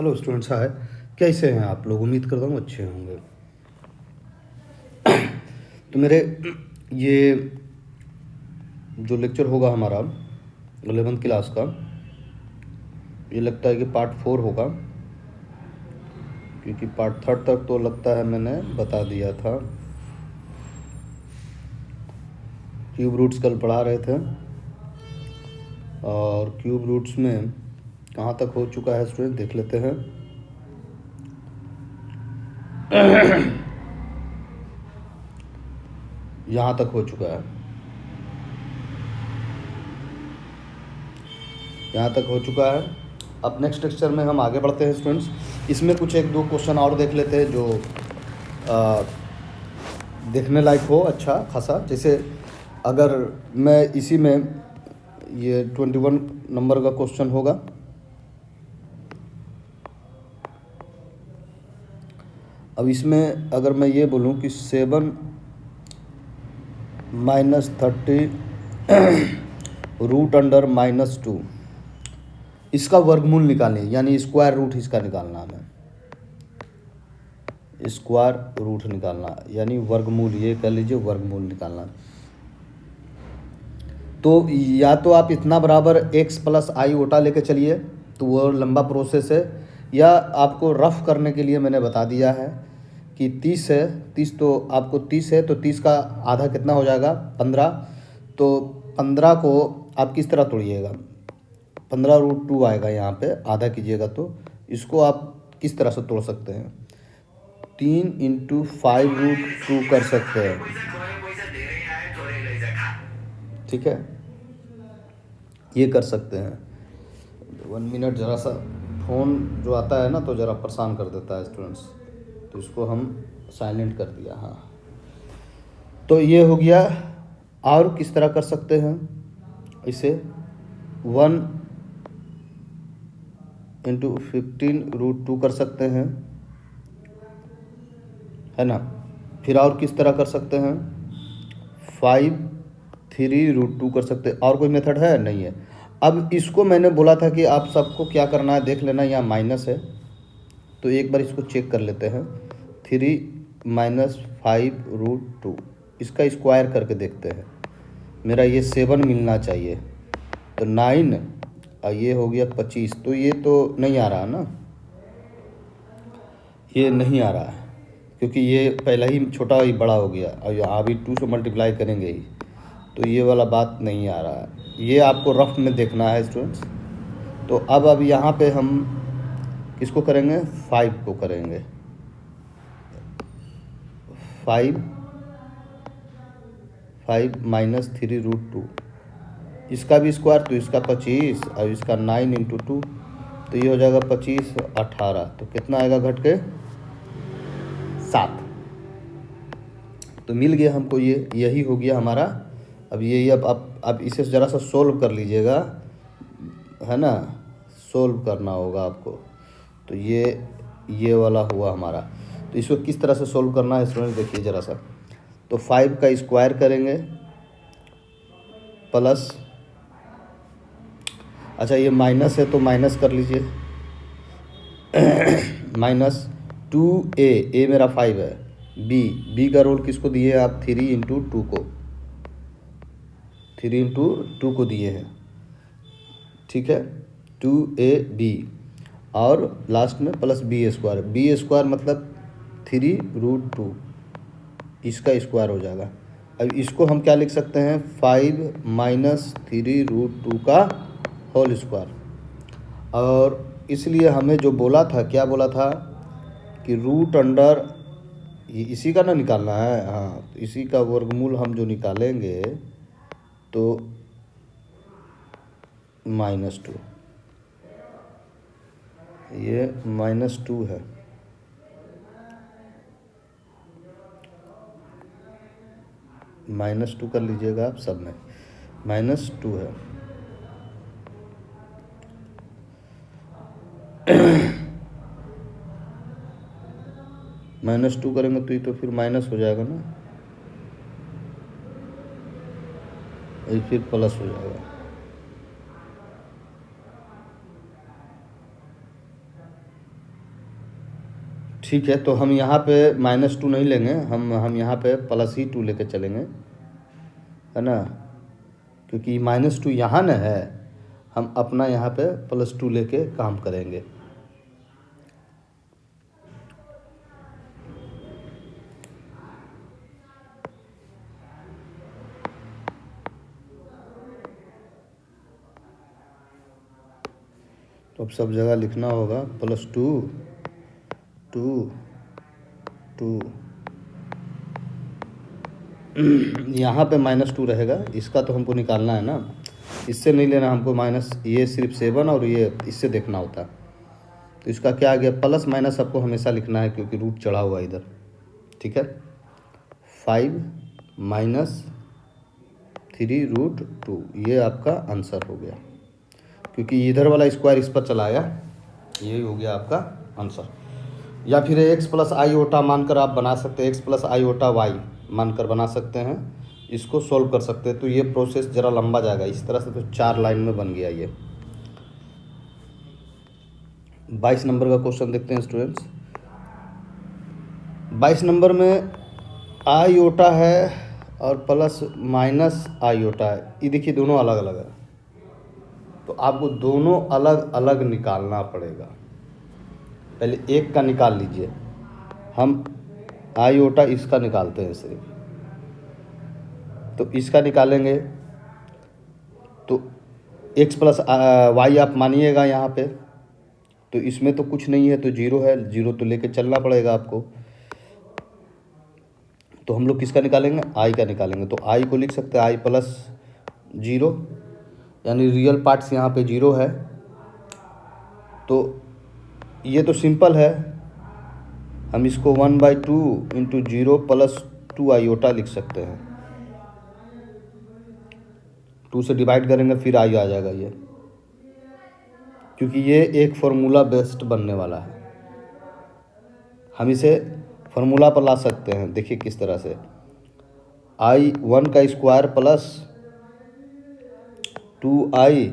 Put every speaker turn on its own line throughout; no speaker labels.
Hello students, हाय। कैसे हैं आप लोग? उम्मीद करता हूँ अच्छे होंगे। तो मेरे ये जो लेक्चर होगा हमारा 11th क्लास का, ये लगता है कि पार्ट 4 होगा, क्योंकि पार्ट 3 तक तो लगता है मैंने बता दिया था। क्यूब रूट्स कल पढ़ा रहे थे, और क्यूब रूट्स में कहाँ तक हो चुका है स्टूडेंट देख लेते हैं। यहाँ तक हो चुका है, यहाँ तक हो चुका है। अब नेक्स्ट लेक्चर में हम आगे बढ़ते हैं स्टूडेंट्स। इसमें कुछ एक दो क्वेश्चन और देख लेते हैं जो देखने लायक हो अच्छा खासा। जैसे अगर मैं इसी में ये 21 नंबर का क्वेश्चन होगा। अब इसमें अगर मैं ये बोलूँ कि 7 - 30 रूट अंडर -2, इसका वर्गमूल निकालें, यानी स्क्वायर रूट इसका निकालना हमें। स्क्वायर रूट निकालना यानी वर्गमूल, ये कह लीजिए वर्गमूल निकालना। तो या तो आप इतना बराबर x + i ओटा लेके चलिए, तो वो लंबा प्रोसेस है। या आपको रफ करने के लिए मैंने बता दिया है कि 30 है, 30 तो आपको 30 है, तो 30 का आधा कितना हो जाएगा? 15। तो 15 को आप किस तरह तोड़िएगा? 15√2 आएगा, यहाँ पे आधा कीजिएगा तो इसको आप किस तरह से तोड़ सकते हैं? 3 × 5√2 कर सकते हैं, ठीक है, ये कर सकते हैं। 1 मिनट, ज़रा सा फ़ोन जो आता है ना तो ज़रा परेशान कर देता है स्टूडेंट्स, तो इसको हम साइलेंट कर दिया। हाँ, तो ये हो गया। और किस तरह कर सकते हैं इसे? 1 × 15√2 कर सकते हैं, है ना। फिर और किस तरह कर सकते हैं? 5 3√2 कर सकते हैं। और कोई मेथड है? नहीं है। अब इसको मैंने बोला था कि आप सबको क्या करना है देख लेना, यहाँ माइनस है, तो एक बार इसको चेक कर लेते हैं। 3 - 5√2, इसका स्क्वायर करके देखते हैं। मेरा ये 7 मिलना चाहिए, तो 9 और ये हो गया 25। तो ये तो नहीं आ रहा ना, ये नहीं आ रहा है, क्योंकि ये पहला ही छोटा ही बड़ा हो गया, और यहाँ भी 2 से मल्टीप्लाई करेंगे ही, तो ये वाला बात नहीं आ रहा है। ये आपको रफ में देखना है स्टूडेंट्स। तो अब यहाँ पे हम किसको करेंगे? 5 को करेंगे। 5 - 3√2, इसका भी स्क्वायर, तो इसका 25 और इसका 9 × 2, तो ये हो जाएगा 25 18। तो कितना आएगा घट के? 7। तो मिल गया हमको, ये यही हो गया हमारा। अब यही अब इसे ज़रा सा सोल्व कर लीजिएगा, है ना, सोल्व करना होगा आपको। तो ये वाला हुआ हमारा। तो इसको किस तरह से सोल्व करना है स्टूडेंट देखिए ज़रा सा। तो 5 का स्क्वायर करेंगे प्लस, अच्छा ये माइनस है तो माइनस कर लीजिए, -2a, मेरा 5 है, बी का रोल किसको दिए आप? 3 × 2 को, 3 × 2 को दिए हैं, ठीक है, 2ab, और लास्ट में प्लस b² मतलब 3√2, इसका स्क्वायर हो जाएगा। अब इसको हम क्या लिख सकते हैं? 5 - 3√2 का होल स्क्वायर। और इसलिए हमें जो बोला था, क्या बोला था कि रूट अंडर, इसी का ना निकालना है। हाँ, तो इसी का वर्गमूल हम जो निकालेंगे तो -2, ये -2 है, -2 कर लीजिएगा आप सब में, -2 है। -2 करेंगे तो ये तो फिर माइनस हो जाएगा ना, ये फिर प्लस हो जाएगा। ठीक है, तो हम यहाँ पे -2 नहीं लेंगे, हम यहाँ पे +2 लेके चलेंगे, है ना, क्योंकि -2 यहाँ न है, हम अपना यहाँ पे +2 लेके काम करेंगे। तो अब सब जगह लिखना होगा +2 2 2 यहाँ पे -2 रहेगा, इसका तो हमको निकालना है ना, इससे नहीं लेना हमको माइनस, ये सिर्फ 7 और ये इससे देखना होता। तो इसका क्या आ गया, प्लस माइनस आपको हमेशा लिखना है क्योंकि रूट चढ़ा हुआ इधर। ठीक है, 5 -3√2 ये आपका आंसर हो गया, क्योंकि इधर वाला स्क्वायर इस पर चला आया, यही हो गया आपका आंसर। या फिर x + i मानकर आप बना सकते हैं, x + i मानकर बना सकते हैं, इसको सोल्व कर सकते हैं। तो ये प्रोसेस ज़रा लंबा जाएगा इस तरह से, तो 4 लाइन में बन गया ये। 22 नंबर का क्वेश्चन देखते हैं स्टूडेंट्स। 22 नंबर में i है और प्लस माइनस i है, ये देखिए दोनों अलग अलग है, तो आपको दोनों अलग अलग निकालना पड़ेगा। पहले एक का निकाल लीजिए, हम i इसका निकालते हैं सिर्फ, तो इसका निकालेंगे तो x + y आप मानिएगा यहाँ पे, तो इसमें तो कुछ नहीं है, तो 0 है, 0 तो लेके चलना पड़ेगा आपको। तो हम लोग किसका निकालेंगे, i का निकालेंगे। तो i को लिख सकते हैं i + 0, यानी रियल पार्ट्स यहाँ पे 0 है, तो ये तो सिंपल है, हम इसको 1/2 × 0 + 2i लिख सकते हैं। 2 से डिवाइड करेंगे फिर i आ जाएगा ये, क्योंकि ये एक फार्मूला बेस्ड बनने वाला है। हम इसे फार्मूला पर ला सकते हैं, देखिए किस तरह से, i1 का स्क्वायर प्लस 2i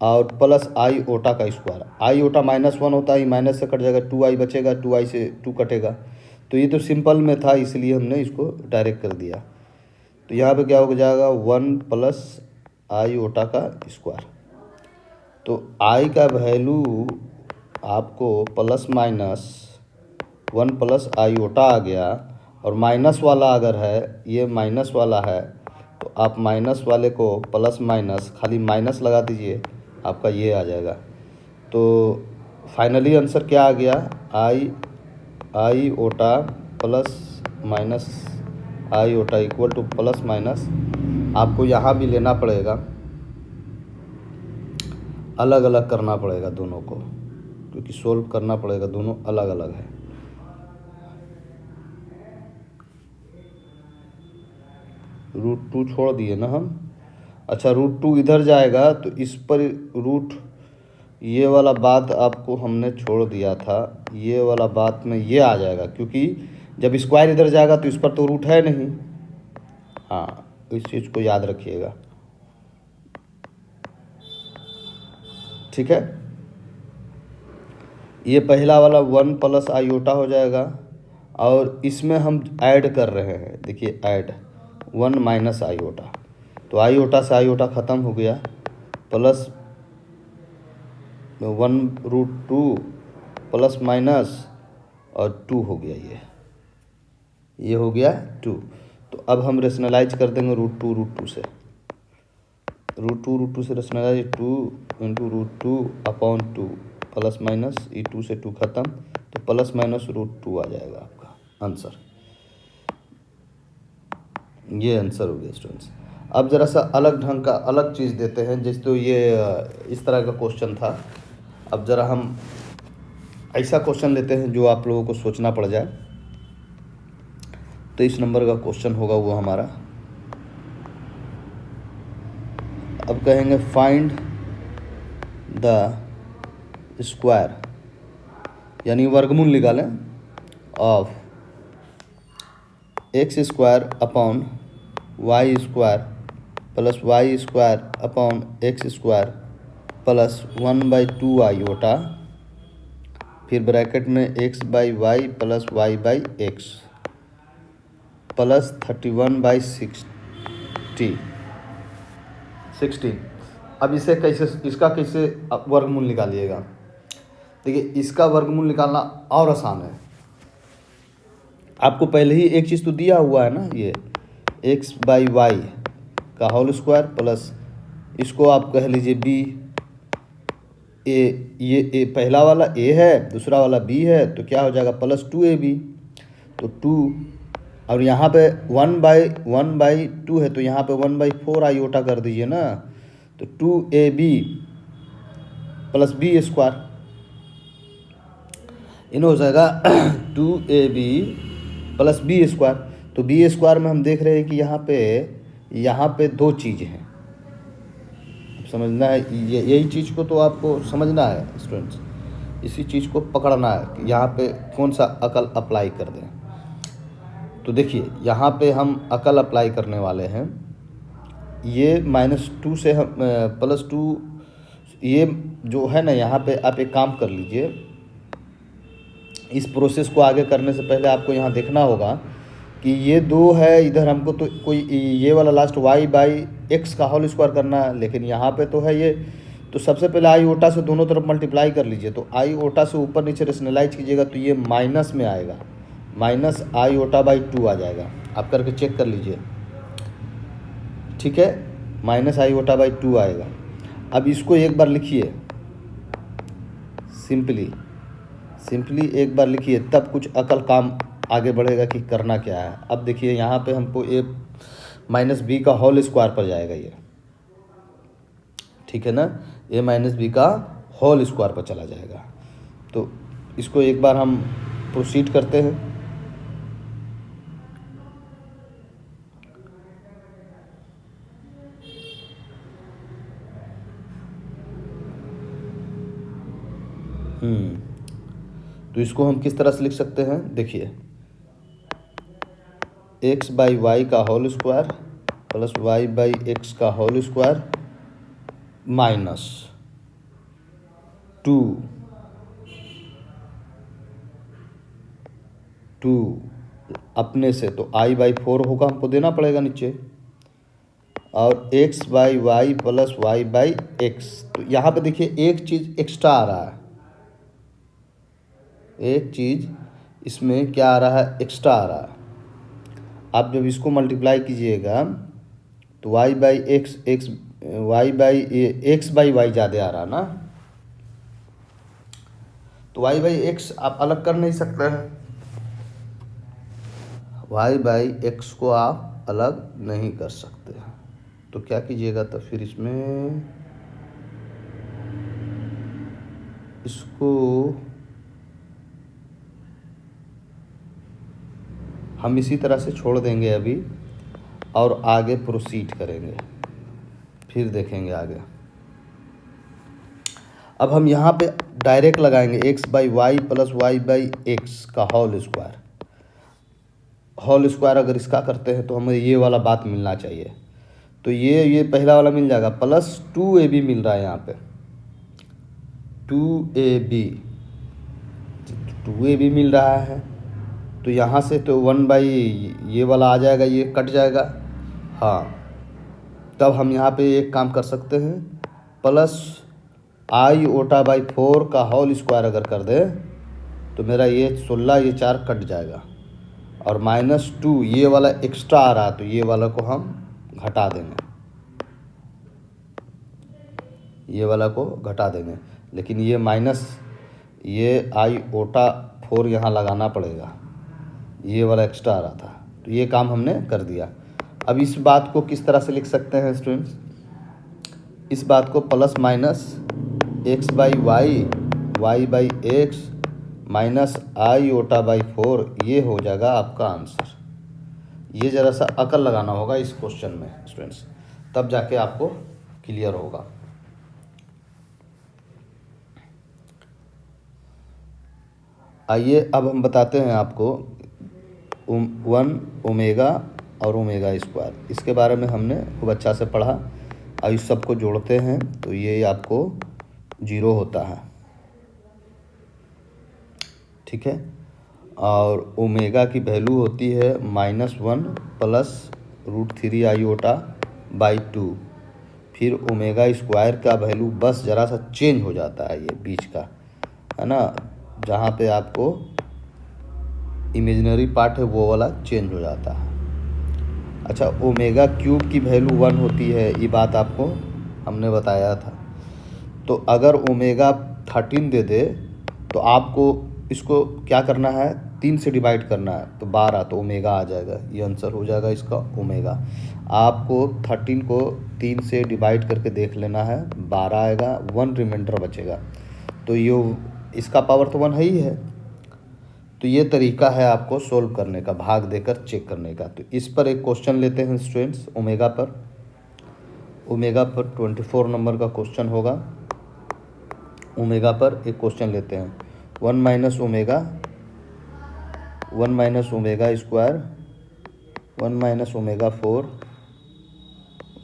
और प्लस i का स्क्वायर। i -1 होता है, माइनस से कट जाएगा, 2i बचेगा, 2i से 2 कटेगा। तो ये तो सिंपल में था, इसलिए हमने इसको डायरेक्ट कर दिया। तो यहाँ पे क्या हो जाएगा, 1 + i का स्क्वायर। तो i का वैल्यू आपको ±1 + i आ गया, और माइनस वाला अगर है, ये माइनस वाला है, तो आप माइनस वाले को प्लस माइनस खाली माइनस लगा दीजिए, आपका ये आ जाएगा। तो फाइनली आंसर क्या आ गया, i plus minus i equal two plus minus. आपको यहाँ भी लेना पड़ेगा, अलग अलग करना पड़ेगा दोनों को, क्योंकि सोल्व करना पड़ेगा, दोनों अलग अलग है। √2 छोड़ दिए ना हम, अच्छा √2 इधर जाएगा, तो इस पर रूट, ये वाला बात आपको हमने छोड़ दिया था, ये वाला बात में ये आ जाएगा, क्योंकि जब स्क्वायर इधर जाएगा तो इस पर तो रूट है नहीं। हाँ, इस चीज़ को याद रखिएगा, ठीक है। ये पहला वाला 1 + i हो जाएगा, और इसमें हम ऐड कर रहे हैं, देखिए ऐड 1 - i, तो i से i ख़त्म हो गया, प्लस 1√2 प्लस माइनस और 2 हो गया, ये हो गया 2। तो अब हम रेशनलाइज कर देंगे √2 से, √2 से रेशनलाइज 2 × √2/2 प्लस माइनस, 2 से 2 ख़त्म, तो प्लस माइनस √2 आ जाएगा आपका आंसर। ये आंसर हो गया स्टूडेंट्स। अब ज़रा सा अलग ढंग का अलग चीज़ देते हैं, जैसे तो ये इस तरह का क्वेश्चन था। अब ज़रा हम ऐसा क्वेश्चन लेते हैं जो आप लोगों को सोचना पड़ जाए। 23 नंबर का क्वेश्चन होगा वो हमारा। अब कहेंगे फाइंड द स्क्वायर, यानी वर्गमूल निकालें, of x² upon y² plus y² upon x² plus 1/2 i फिर ब्रैकेट में X by Y plus Y by X plus 31/16। अब इसे कैसे, इसका कैसे वर्गमूल निकालिएगा। देखिए इसका वर्गमूल निकालना और आसान है। आपको पहले ही एक चीज़ तो दिया हुआ है ना, ये एक्स बाई वाई का होल स्क्वायर प्लस इसको आप कह लीजिए बी ए, ये ए पहला वाला ए है, दूसरा वाला बी है, तो क्या हो जाएगा +2ab। तो 2 और यहाँ पे 1/2 है, तो यहाँ पे 1/4 आयोटा कर दीजिए ना, तो 2ab + b स्क्वायर इन हो जाएगा 2ab + b स्क्वायर। तो b स्क्वायर में हम देख रहे हैं कि यहाँ पे दो चीज़ हैं, समझना है। यही चीज़ को तो आपको समझना है स्टूडेंट्स, इसी चीज़ को पकड़ना है कि यहाँ पे कौन सा अकल अप्लाई कर दें। तो देखिए यहाँ पे हम अकल अप्लाई करने वाले हैं, ये -2 से हम +2, ये जो है ना, यहाँ पे आप एक काम कर लीजिए। इस प्रोसेस को आगे करने से पहले आपको यहाँ देखना होगा कि ये 2 है, इधर हमको तो कोई ये वाला लास्ट y बाई एक्स का होल स्क्वायर करना है, लेकिन यहाँ पे तो है ये। तो सबसे पहले आई ओटा से दोनों तरफ मल्टीप्लाई कर लीजिए। तो आई ओटा से ऊपर नीचे रेशनलाइज कीजिएगा तो ये माइनस में आएगा, -i/2 आ जाएगा। आप करके चेक कर लीजिए, ठीक है, -i/2 आएगा। अब इसको एक बार लिखिए, सिंपली एक बार लिखिए, तब कुछ अकल काम आगे बढ़ेगा कि करना क्या है। अब देखिए यहाँ पे हमको a - b का होल स्क्वायर पर जाएगा ये, ठीक है ना, a - b का होल स्क्वायर पर चला जाएगा। तो इसको एक बार हम प्रोसीड करते हैं। तो इसको हम किस तरह से लिख सकते हैं, देखिए एक्स बाई वाई का whole square plus Y by X का होल स्क्वायर -2 अपने से, तो i/4 होगा, हमको देना पड़ेगा नीचे, और x by Y plus Y by X. तो यहाँ पे देखिए एक चीज़ एक्स्ट्रा आ रहा है, एक चीज़ इसमें क्या आ रहा है, एक्स्ट्रा आ रहा है। आप जब इसको मल्टीप्लाई कीजिएगा तो y by X X by Y ज़्यादा आ रहा ना, तो y बाई एक्स आप अलग कर नहीं सकते हैं, y बाई एक्स को आप अलग नहीं कर सकते। तो क्या कीजिएगा, तो फिर इसमें इसको हम इसी तरह से छोड़ देंगे अभी, और आगे प्रोसीड करेंगे, फिर देखेंगे आगे। अब हम यहाँ पे डायरेक्ट लगाएंगे X by Y plus Y by X का होल स्क्वायर अगर इसका करते हैं तो हमें ये वाला बात मिलना चाहिए। तो ये पहला वाला मिल जाएगा, +2ab मिल रहा है यहाँ पे, 2ab मिल रहा है। तो यहाँ से तो 1/ ये वाला आ जाएगा, ये कट जाएगा। हाँ, तब हम यहाँ पे एक काम कर सकते हैं, +i/4 का होल स्क्वायर अगर कर दे तो मेरा ये 16, ये 4 कट जाएगा, और -2 ये वाला एक्स्ट्रा आ रहा, तो ये वाला को हम घटा देंगे, ये वाला को घटा देंगे। लेकिन ये ये i/4 यहाँ लगाना पड़ेगा, ये वाला एक्स्ट्रा आ रहा था। तो ये काम हमने कर दिया। अब इस बात को किस तरह से लिख सकते हैं स्टूडेंट्स, इस बात को plus minus X by Y by X -i/4, ये हो जाएगा आपका आंसर। ये ज़रा सा अकल लगाना होगा इस क्वेश्चन में स्टूडेंट्स, तब जाके आपको क्लियर होगा। आइए अब हम बताते हैं आपको 1 ओमेगा और ओमेगा स्क्वायर, इसके बारे में हमने खूब अच्छा से पढ़ा। और इस सब को जोड़ते हैं तो ये आपको 0 होता है। ठीक है। और ओमेगा की वैल्यू होती है -1 प्लस √3i/2। फिर ओमेगा स्क्वायर का वैल्यू बस ज़रा सा चेंज हो जाता है, ये बीच का है ना, जहाँ पे आपको इमेजिनरी पार्ट है वो वाला चेंज हो जाता है। अच्छा, ओमेगा क्यूब की वैल्यू 1 होती है, ये बात आपको हमने बताया था। तो अगर ओमेगा 13 दे दे तो आपको इसको क्या करना है, 3 से डिवाइड करना है, तो 12, तो ओमेगा आ जाएगा। ये आंसर हो जाएगा इसका ओमेगा। आपको 13 को 3 से डिवाइड करके देख लेना है, 12 आएगा, 1 रिमाइंडर बचेगा। तो ये इसका पावर तो 1 है ही है। तो ये तरीका है आपको सोल्व करने का, भाग देकर चेक करने का। तो इस पर एक क्वेश्चन लेते हैं स्टूडेंट्स, ओमेगा पर 24 नंबर का क्वेश्चन होगा। ओमेगा पर एक क्वेश्चन लेते हैं। 1 minus omega square 1 minus omega 4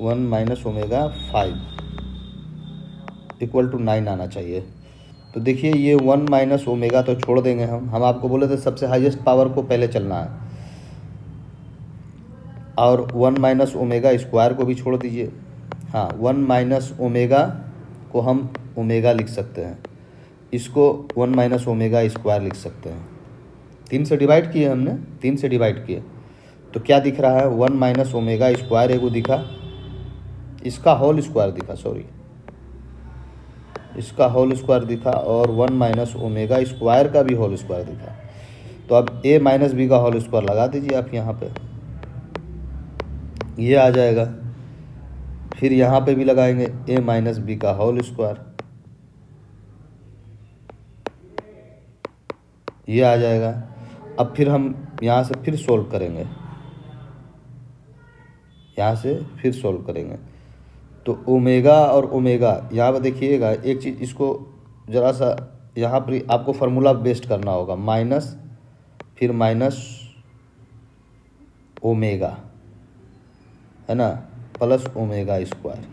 1 minus omega 5 equal to 9 आना चाहिए। तो देखिए ये 1 माइनस ओमेगा तो छोड़ देंगे हम आपको बोले थे सबसे हाईएस्ट पावर को पहले चलना है, और 1 माइनस ओमेगा स्क्वायर को भी छोड़ दीजिए। हाँ, 1 माइनस ओमेगा को हम ओमेगा लिख सकते हैं, इसको 1 माइनस ओमेगा स्क्वायर लिख सकते हैं। 3 से डिवाइड किए हमने, 3 से डिवाइड किए तो क्या दिख रहा है, 1 माइनस ओमेगा स्क्वायर एगो दिखा, इसका होल स्क्वायर दिखा, सॉरी इसका होल स्क्वायर दिखा, और 1 माइनस ओमेगा स्क्वायर का भी होल स्क्वायर दिखा। तो अब a माइनस बी का होल स्क्वायर लगा दीजिए आप यहाँ पे, ये आ जाएगा। फिर यहाँ पे भी लगाएंगे a माइनस बी का होल स्क्वायर, ये आ जाएगा। अब फिर हम यहाँ से फिर सोल्व करेंगे, यहाँ से फिर सोल्व करेंगे। तो ओमेगा और ओमेगा यहाँ पर देखिएगा एक चीज़, इसको ज़रा सा यहाँ पर आपको फार्मूला बेस्ड करना होगा, माइनस फिर माइनस ओमेगा है ना, प्लस ओमेगा स्क्वायर।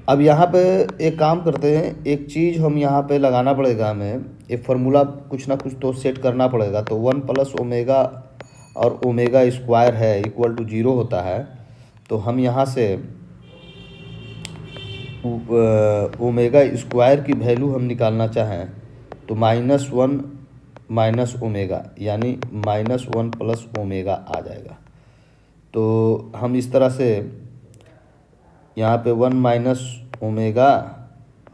अब यहाँ पे एक काम करते हैं, एक चीज़ हम यहाँ पे लगाना पड़ेगा, हमें एक फार्मूला कुछ ना कुछ तो सेट करना पड़ेगा। तो 1 प्लस ओमेगा और ओमेगा स्क्वायर है इक्वल टू 0 होता है। तो हम यहाँ से ओमेगा स्क्वायर की वैल्यू हम निकालना चाहें तो -1 माइनस ओमेगा यानी -1 प्लस ओमेगा आ जाएगा। तो हम इस तरह से यहाँ पे 1 माइनस ओमेगा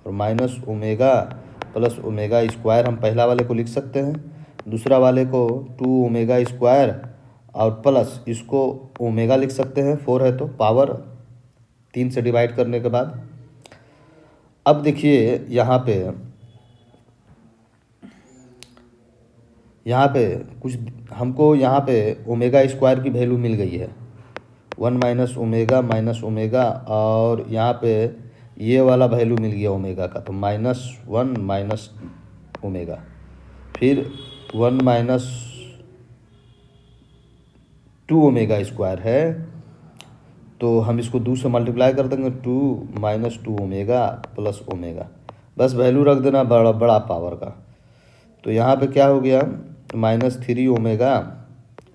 और minus omega plus omega square हम पहला वाले को लिख सकते हैं, दूसरा वाले को 2 ओमेगा स्क्वायर और प्लस इसको ओमेगा लिख सकते हैं, 4 है तो पावर 3 से डिवाइड करने के बाद। अब देखिए यहाँ पे कुछ हमको यहाँ पे ओमेगा स्क्वायर की वैल्यू मिल गई है, 1 माइनस ओमेगा और यहाँ पे ये वाला वैल्यू मिल गया ओमेगा का, तो -1 माइनस ओमेगा, फिर 1 माइनस 2 ओमेगा स्क्वायर है, तो हम इसको 2 से मल्टीप्लाई कर देंगे, 2 माइनस 2 ओमेगा प्लस ओमेगा, बस वैल्यू रख देना बड़ा बड़ा पावर का। तो यहाँ पे क्या हो गया, -3 ओमेगा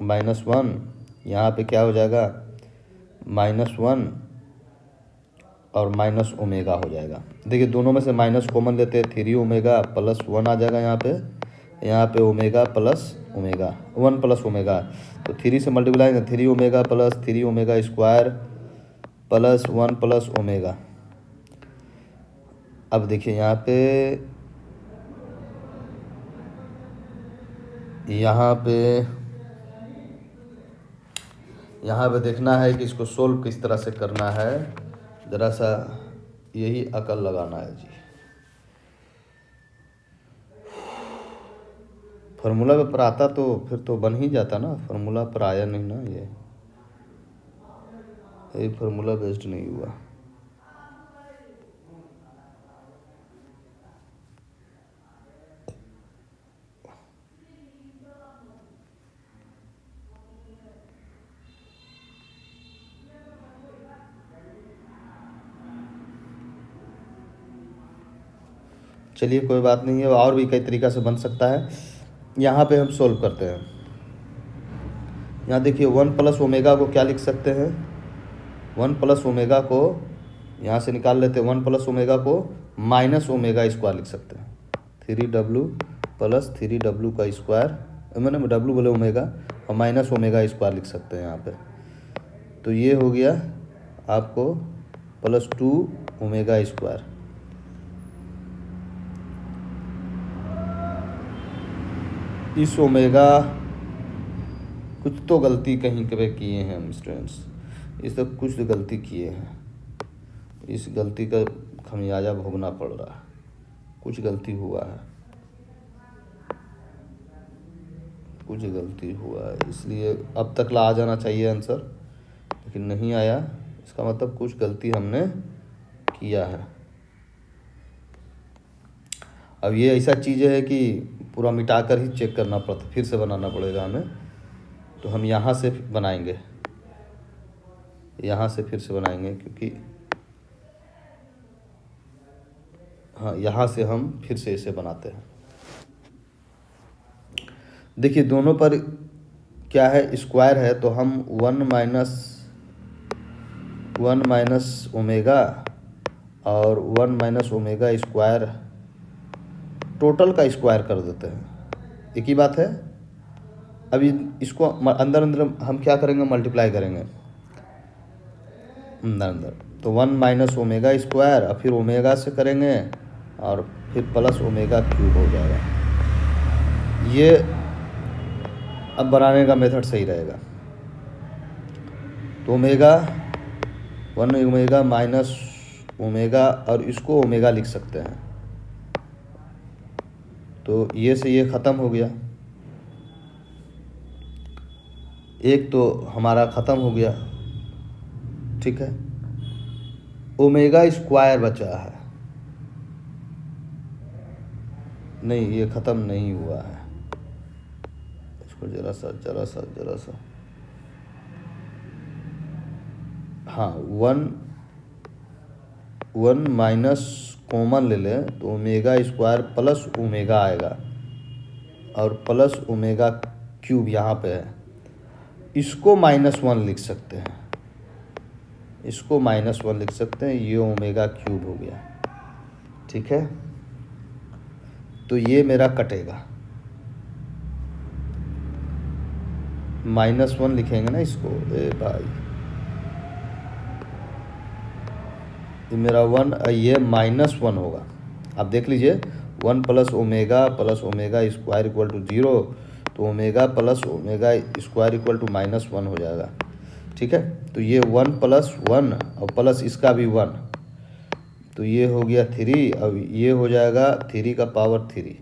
-1, यहाँ पे क्या हो जाएगा -1 और माइनस ओमेगा हो जाएगा। देखिए दोनों में से माइनस कॉमन लेते हैं, 3 ओमेगा प्लस 1 आ जाएगा यहाँ पे omega plus omega 1 plus omega, तो 3 से मल्टीप्लाई करें, 3 omega plus 3 omega square plus 1 plus omega. अब देखिए यहाँ पे देखना है कि इसको सोल्व किस तरह से करना है, ज़रा सा यही अकल लगाना है जी। फार्मूला पर आता तो फिर तो बन ही जाता ना, फार्मूला पर आया नहीं ना, ये फार्मूला बेस्ड नहीं हुआ। चलिए कोई बात नहीं है, और भी कई तरीक़ा से बन सकता है। यहाँ पे हम सोल्व करते हैं। यहाँ देखिए 1 प्लस ओमेगा को क्या लिख सकते हैं, 1 प्लस ओमेगा को यहाँ से निकाल लेते हैं, 1 प्लस ओमेगा को माइनस ओमेगा स्क्वायर लिख सकते हैं। 3w प्लस 3w का स्क्वायर, मैंने w बोले ओमेगा, और माइनस ओमेगा स्क्वायर लिख सकते हैं यहाँ पे। तो ये हो गया आपको प्लस 2 ओमेगा स्क्वायर। इस ओमेगा कुछ तो गलती कहीं कभी किए हैं हम स्टूडेंट्स, इस तक कुछ तो गलती किए हैं, इस गलती का खमियाजा भोगना पड़ रहा है, कुछ गलती हुआ है, कुछ गलती हुआ है, इसलिए अब तक ला आ जाना चाहिए आंसर, लेकिन नहीं आया। इसका मतलब कुछ गलती हमने किया है। अब ये ऐसा चीज़ है कि पूरा मिटा कर ही चेक करना पड़ता, फिर से बनाना पड़ेगा हमें। तो हम यहाँ से बनाएंगे, यहाँ से फिर से बनाएंगे, क्योंकि हाँ यहाँ से हम फिर से इसे बनाते हैं। देखिए दोनों पर क्या है, स्क्वायर है, तो हम 1 माइनस ओमेगा और 1 माइनस ओमेगा स्क्वायर टोटल का स्क्वायर कर देते हैं, एक ही बात है। अभी इसको अंदर अंदर हम क्या करेंगे, मल्टीप्लाई करेंगे अंदर अंदर। तो 1 माइनस ओमेगा स्क्वायर और फिर ओमेगा से करेंगे और फिर प्लस ओमेगा क्यूब हो जाएगा। ये अब बनाने का मेथड सही रहेगा। तो ओमेगा 1 ओमेगा माइनस ओमेगा, और इसको ओमेगा लिख सकते हैं। तो ये से ये ख़त्म हो गया, एक तो हमारा ख़त्म हो गया, ठीक है। ओमेगा स्क्वायर बचा है, नहीं ये ख़त्म नहीं हुआ है, इसको जरा सा हाँ 1 माइनस कॉमन ले लें तो ओमेगा स्क्वायर प्लस ओमेगा आएगा, और प्लस ओमेगा क्यूब यहाँ पे है। इसको -1 लिख सकते हैं, इसको -1 लिख सकते हैं, ये ओमेगा क्यूब हो गया, ठीक है। तो ये मेरा कटेगा, -1 लिखेंगे ना इसको, ए भाई ये मेरा 1, ये -1 होगा। आप देख लीजिए 1 plus omega square equal to 0, तो omega plus omega square equal to -1 हो जाएगा, ठीक है। तो ये 1 प्लस 1 और प्लस इसका भी 1, तो ये हो गया 3, अब ये हो जाएगा 3 का पावर 3,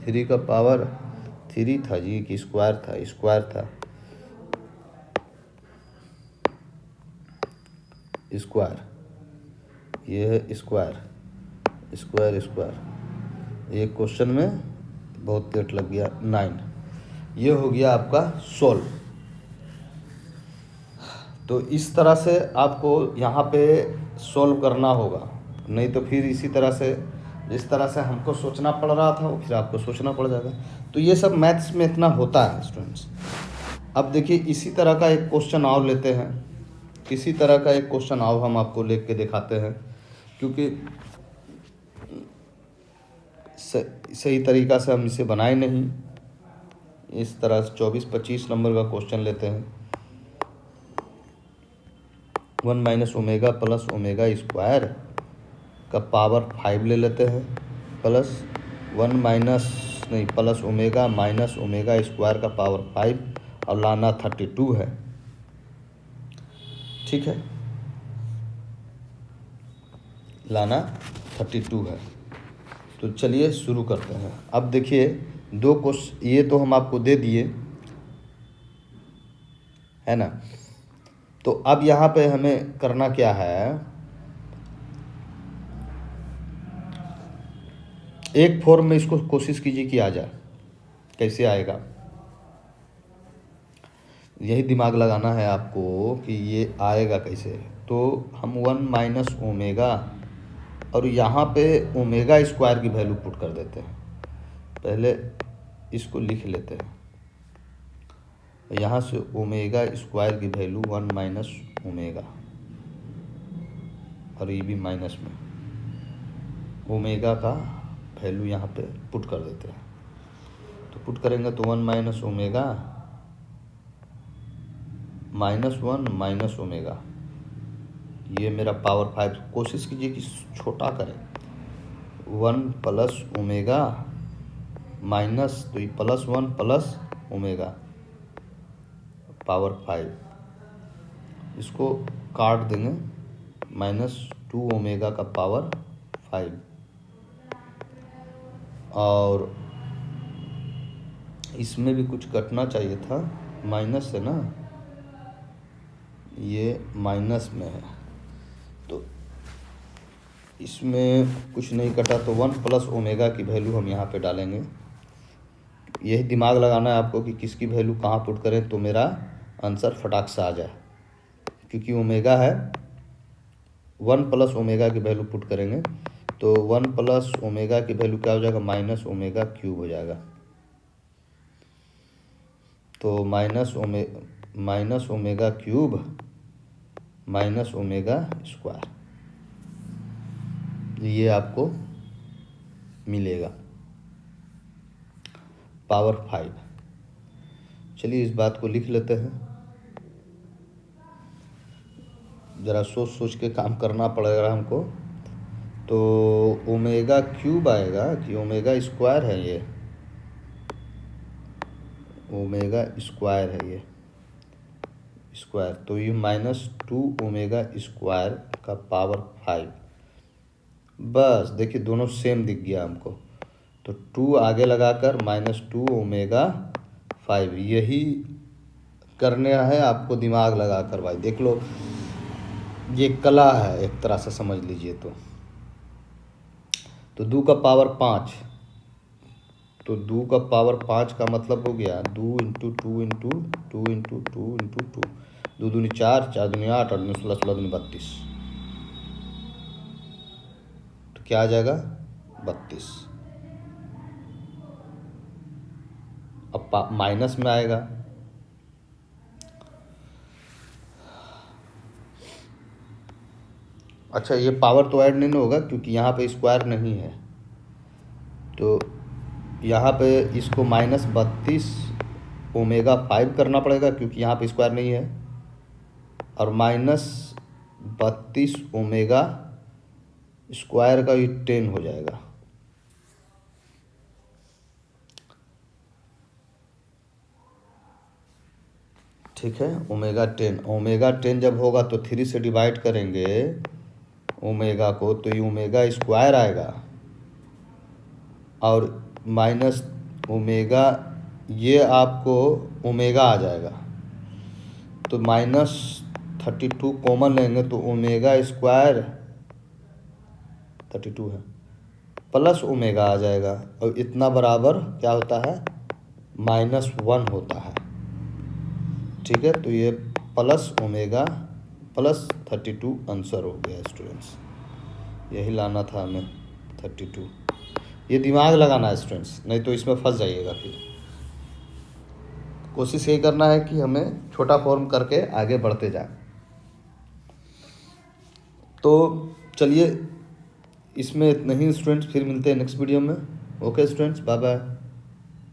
3 का पावर 3 था जी कि स्क्वायर था, स्क्वायर, ये है स्क्वायर, ये क्वेश्चन में बहुत लेट लग गया 9। ये हो गया आपका सोल्व। तो इस तरह से आपको यहाँ पे सोल्व करना होगा, नहीं तो फिर इसी तरह से जिस तरह से हमको सोचना पड़ रहा था वो फिर आपको सोचना पड़ जाएगा। तो ये सब मैथ्स में इतना होता है स्टूडेंट्स। अब देखिए इसी तरह का एक क्वेश्चन और लेते हैं, इसी तरह का एक क्वेश्चन और हम आपको लेख के दिखाते हैं, क्योंकि सही तरीक़ा से हम इसे बनाए नहीं। इस तरह से 24-25 नंबर का क्वेश्चन लेते हैं। 1 minus omega plus omega square का पावर 5 ले लेते हैं, plus 1 plus omega minus omega square का पावर 5, और लाना 32 है, ठीक है, लाना 32 है। तो चलिए शुरू करते हैं। अब देखिए 2 क्वेश्चन ये तो हम आपको दे दिए है ना। तो अब यहाँ पे हमें करना क्या है, एक फॉर्म में इसको कोशिश कीजिए कि आ जाए, कैसे आएगा यही दिमाग लगाना है आपको कि ये आएगा कैसे। तो तो हम 1 माइनस ओमेगा और यहाँ पे ओमेगा स्क्वायर की वैल्यू पुट कर देते हैं। पहले इसको लिख लेते हैं। यहाँ से ओमेगा स्क्वायर की वैल्यू 1 माइनस ओमेगा और ये भी माइनस में ओमेगा का वैल्यू यहाँ पे पुट कर देते हैं। तो पुट करेंगे तो 1 माइनस ओमेगा -1 माइनस ओमेगा, ये मेरा पावर 5। कोशिश कीजिए कि छोटा करें। 1 प्लस ओमेगा माइनस, तो ये +1 प्लस ओमेगा पावर 5। इसको काट देंगे, -2 ओमेगा का पावर 5। और इसमें भी कुछ कटना चाहिए था, माइनस है ना, ये माइनस में है तो इसमें कुछ नहीं कटा। तो 1 प्लस ओमेगा की वैल्यू हम यहाँ पे डालेंगे। यही दिमाग लगाना है आपको कि किसकी वैल्यू कहाँ पुट करें तो मेरा आंसर फटाक से आ जाए। क्योंकि ओमेगा है, 1 प्लस ओमेगा की वैल्यू पुट करेंगे तो 1 प्लस ओमेगा की वैल्यू क्या हो जाएगा, माइनस ओमेगा क्यूब हो जाएगा। तो minus omega cube minus omega square, ये आपको मिलेगा पावर 5। चलिए इस बात को लिख लेते हैं। ज़रा सोच सोच के काम करना पड़ेगा हमको। तो ओमेगा क्यूब आएगा कि ओमेगा स्क्वायर है, ये ओमेगा स्क्वायर है, ये स्क्वायर, तो ये -2 ओमेगा स्क्वायर का पावर 5। बस देखिए दोनों सेम दिख गया हमको। तो 2 आगे लगाकर -2 ओमेगा 5, यही करने है आपको दिमाग लगाकर भाई। देख लो ये कला है एक तरह से, समझ लीजिए। तो 2 का पावर 5, तो 2 का पावर 5 का मतलब हो गया 2 इंटू 2 इंटू 2 इंटू 2 इंटू 2, 2 दूनी 4, 4 दूनी 8, 8 दूनी 16, 16 दूनी 32। तो क्या आ जाएगा, 32। अब माइनस में आएगा, अच्छा ये पावर तो ऐड नहीं होगा क्योंकि यहाँ पे स्क्वायर नहीं है। तो यहाँ पे इसको -32 ओमेगा 5 करना पड़ेगा क्योंकि यहाँ पे स्क्वायर नहीं है, और -32 ओमेगा स्क्वायर का ये 10 हो जाएगा। ठीक है, ओमेगा 10 जब होगा तो 3 से डिवाइड करेंगे ओमेगा को, तो ये ओमेगा स्क्वायर आएगा, और माइनस ओमेगा ये आपको ओमेगा आ जाएगा। तो -32 कॉमन लेंगे तो ओमेगा स्क्वायर 32 है, प्लस ओमेगा आ जाएगा, और इतना बराबर क्या होता है, -1 होता है। ठीक है, तो ये प्लस ओमेगा प्लस 32 आंसर हो गया स्टूडेंट्स। यही लाना था हमें 32। ये दिमाग लगाना है स्टूडेंट्स, नहीं तो इसमें फंस जाइएगा। फिर कोशिश यही करना है कि हमें छोटा फॉर्म करके आगे बढ़ते जाएं। तो चलिए इसमें इतना ही स्टूडेंट्स, फिर मिलते हैं नेक्स्ट वीडियो में। Okay students, bye bye.